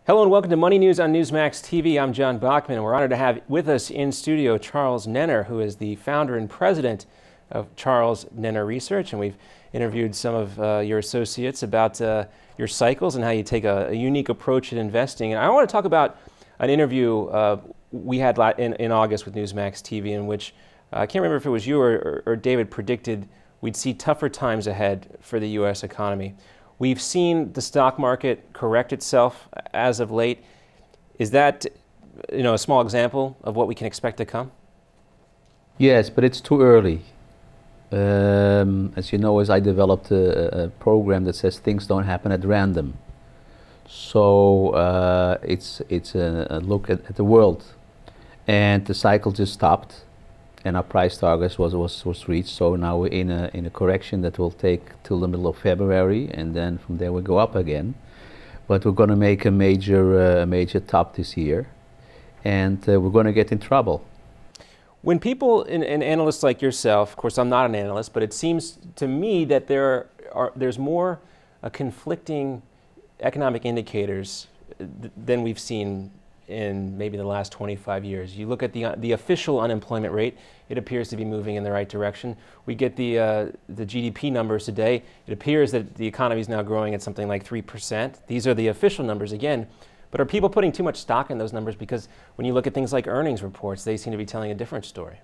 Hello and welcome to Money News on Newsmax TV. I'm John Bachman, and we're honored to have with us in studio Charles Nenner, who is the founder and president of Charles Nenner Research. And we've interviewed some of your associates about your cycles and how you take a unique approach at investing. And I want to talk about an interview we had in August with Newsmax TV, in which I can't remember if it was you or David predicted we'd see tougher times ahead for the U.S. economy. We've seen the stock market correct itself as of late. Is that, a small example of what we can expect to come? Yes, but it's too early. As you know, I developed a program that says things don't happen at random. So it's a look at the world, and the cycle just stopped, and our price target was reached. So now we're in a correction that will take till the middle of February, and then from there we go up again. But we're going to make a major top this year, and we're going to get in trouble. When people and analysts like yourself, of course I'm not an analyst, but it seems to me that there's more conflicting economic indicators than we've seen in maybe the last 25 years. You look at the official unemployment rate, it appears to be moving in the right direction. We get the GDP numbers today. It appears that the economy is now growing at something like 3%. These are the official numbers again. But are people putting too much stock in those numbers? Because when you look at things like earnings reports, they seem to be telling a different story.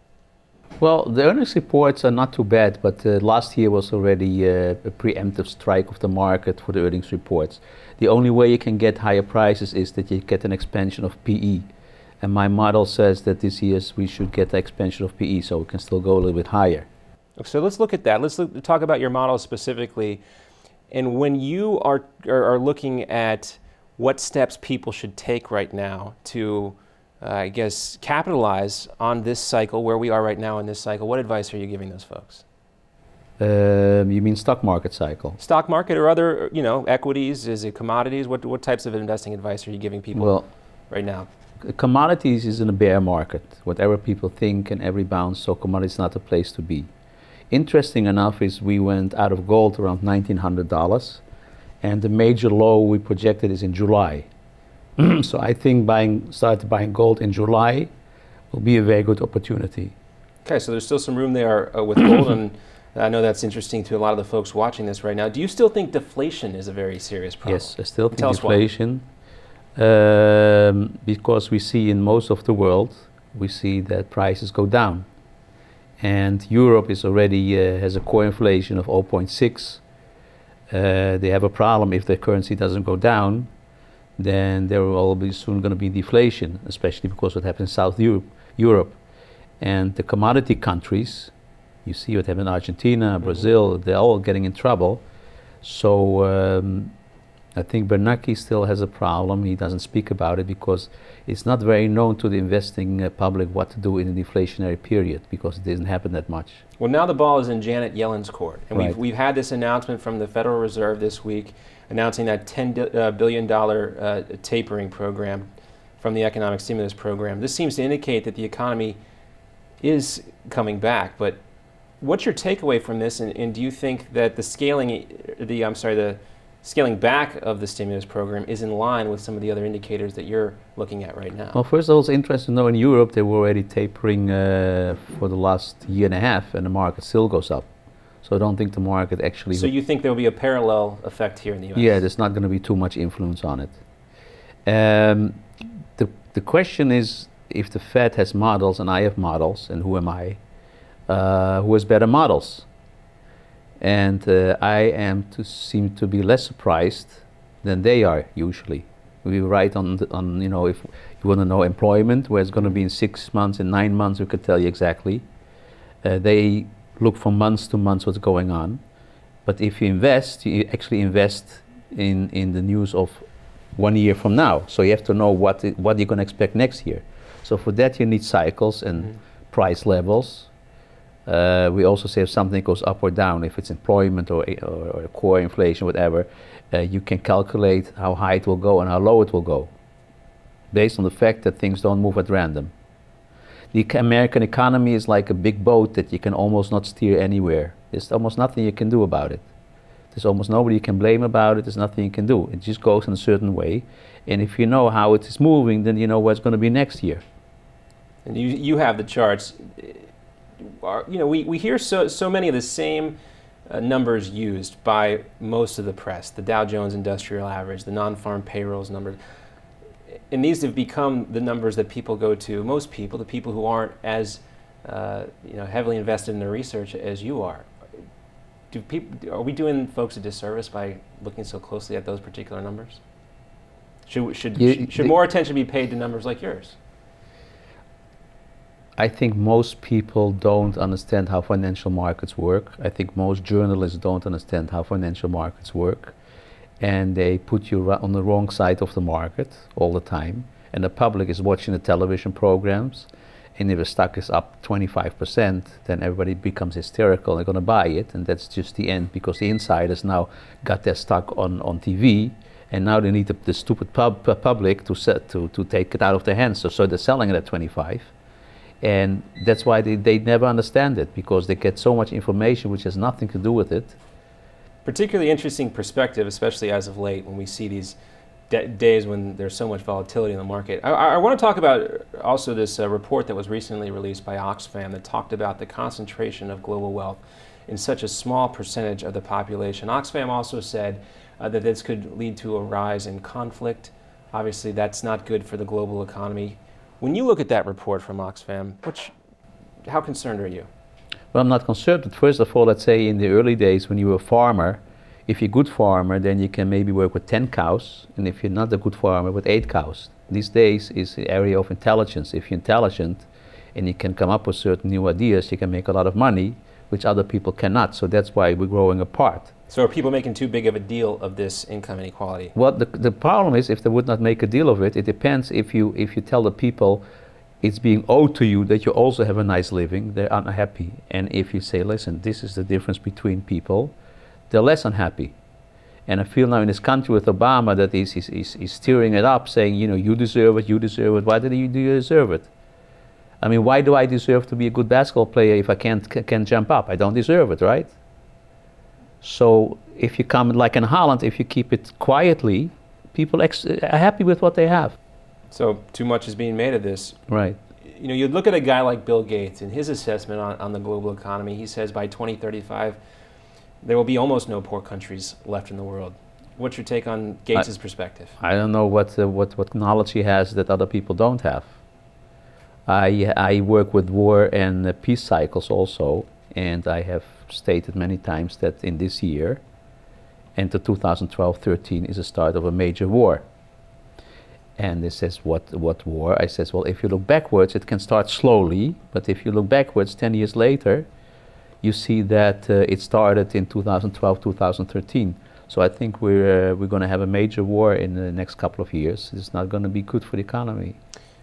Well, the earnings reports are not too bad, but last year was already a preemptive strike of the market for the earnings reports. The only way you can get higher prices is that you get an expansion of PE. And my model says that this year we should get the expansion of PE, so we can still go a little bit higher. So let's look at that. Let's talk about your model specifically. And when you are looking at what steps people should take right now to I guess, capitalize on this cycle, where we are right now in this cycle, what advice are you giving those folks? You mean stock market cycle? Stock market or other, equities, is it commodities? What types of investing advice are you giving people right now? Commodities is in a bear market. Whatever people think can every bounce, so commodities is not a place to be. Interesting enough is we went out of gold around $1,900, and the major low we projected is in July. So I think start buying gold in July will be a very good opportunity. Okay, so there's still some room there with gold, and I know that's interesting to a lot of the folks watching this right now. Do you still think deflation is a very serious problem? Yes, I still think deflation, because we see in most of the world, we see that prices go down. And Europe is already has a core inflation of 0.6. They have a problem if their currency doesn't go down. Then there will be soon going to be deflation, especially because what happens in South Europe. And the commodity countries, you see what happened in Argentina, Brazil, they're all getting in trouble. So I think Bernanke still has a problem. He doesn't speak about it because it's not very known to the investing public what to do in a deflationary period, because it doesn't happen that much. Well, now the ball is in Janet Yellen's court. And right. we've had this announcement from the Federal Reserve this week, announcing that $10 billion tapering program from the economic stimulus program. This seems to indicate that the economy is coming back. But what's your takeaway from this? And do you think that the scaling back of the stimulus program is in line with some of the other indicators that you're looking at right now? Well, first of all, it's interesting to know in Europe they were already tapering for the last year and a half, and the market still goes up. So I don't think the market actually... So you think there will be a parallel effect here in the U.S.? Yeah, there's not going to be too much influence on it. The question is, if the Fed has models and I have models, and who am I, who has better models? And I seem to be less surprised than they are usually. We write on if you want to know employment, where it's going to be in 6 months, in 9 months, we could tell you exactly. They look from months to months what's going on. But if you invest, you actually invest in the news of 1 year from now. So you have to know what you're going to expect next year. So for that you need cycles and price levels. We also say if something goes up or down, if it's employment or core inflation, whatever, you can calculate how high it will go and how low it will go, based on the fact that things don't move at random. The American economy is like a big boat that you can almost not steer anywhere. There's almost nothing you can do about it. There's almost nobody you can blame about it. There's nothing you can do. It just goes in a certain way. And if you know how it is moving, then you know what's going to be next year. And you have the charts. We hear so many of the same numbers used by most of the press, the Dow Jones Industrial Average, the non-farm payrolls numbers. And these have become the numbers that people go to, most people, the people who aren't as heavily invested in their research as you are. Are we doing folks a disservice by looking so closely at those particular numbers? Should more attention be paid to numbers like yours? I think most people don't understand how financial markets work. I think most journalists don't understand how financial markets work. And they put you on the wrong side of the market all the time. And the public is watching the television programs. And if the stock is up 25%, then everybody becomes hysterical. They're going to buy it. And that's just the end, because the insiders now got their stock on TV. And now they need the stupid public to take it out of their hands. So they're selling it at 25. And that's why they never understand it, because they get so much information which has nothing to do with it. Particularly interesting perspective, especially as of late, when we see these days when there's so much volatility in the market. I want to talk about also this report that was recently released by Oxfam that talked about the concentration of global wealth in such a small percentage of the population. Oxfam also said that this could lead to a rise in conflict. Obviously, that's not good for the global economy. When you look at that report from Oxfam, how concerned are you? Well, I'm not concerned, but first of all, let's say in the early days when you were a farmer, if you're a good farmer, then you can maybe work with 10 cows, and if you're not a good farmer, with 8 cows. These days is the area of intelligence. If you're intelligent and you can come up with certain new ideas, you can make a lot of money, which other people cannot. So that's why we're growing apart. So are people making too big of a deal of this income inequality? Well, the problem is, if they would not make a deal of it, it depends. If you tell the people it's being owed to you that you also have a nice living, they're unhappy. And if you say, listen, this is the difference between people, they're less unhappy. And I feel now in this country with Obama that he's steering it up, saying, you deserve it, you deserve it. Why do you deserve it? I mean, why do I deserve to be a good basketball player if I can't jump up? I don't deserve it, right? So if you come, like in Holland, if you keep it quietly, people are happy with what they have. So too much is being made of this. Right. You look at a guy like Bill Gates and his assessment on the global economy. He says by 2035, there will be almost no poor countries left in the world. What's your take on Gates's perspective? I don't know what knowledge he has that other people don't have. I work with war and peace cycles also, and I have stated many times that in this year, and the 2012-13 is the start of a major war. And they says, what war? I says, well, if you look backwards, it can start slowly, but if you look backwards 10 years later, you see that it started in 2012-2013. So I think we're going to have a major war in the next couple of years. It's not going to be good for the economy.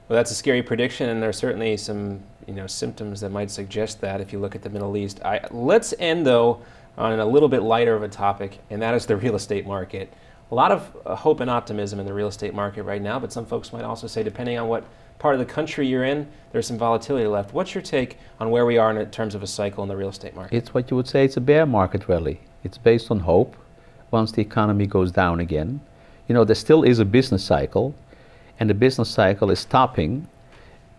Well, that's a scary prediction, and there are certainly some symptoms that might suggest that if you look at the Middle East. Let's end, though, on a little bit lighter of a topic, and that is the real estate market. A lot of hope and optimism in the real estate market right now, but some folks might also say, depending on what part of the country you're in, there's some volatility left. What's your take on where we are in terms of a cycle in the real estate market? It's what you would say, it's a bear market rally. It's based on hope. Once the economy goes down again, there still is a business cycle, and the business cycle is stopping.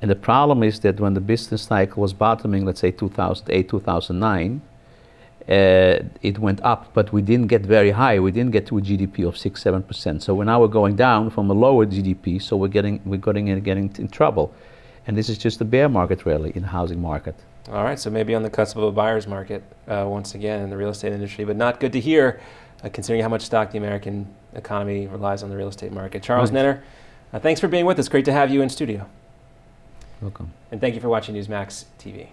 And the problem is that when the business cycle was bottoming, let's say 2008, 2009, it went up, but we didn't get very high. We didn't get to a GDP of 6-7%. So now we're going down from a lower GDP. So we're getting in trouble, and this is just a bear market rally in the housing market. All right, so maybe on the cusp of a buyer's market once again in the real estate industry, but not good to hear, considering how much stock the American economy relies on the real estate market. Charles Nenner, thanks for being with us. Great to have you in studio. Welcome. And thank you for watching Newsmax TV.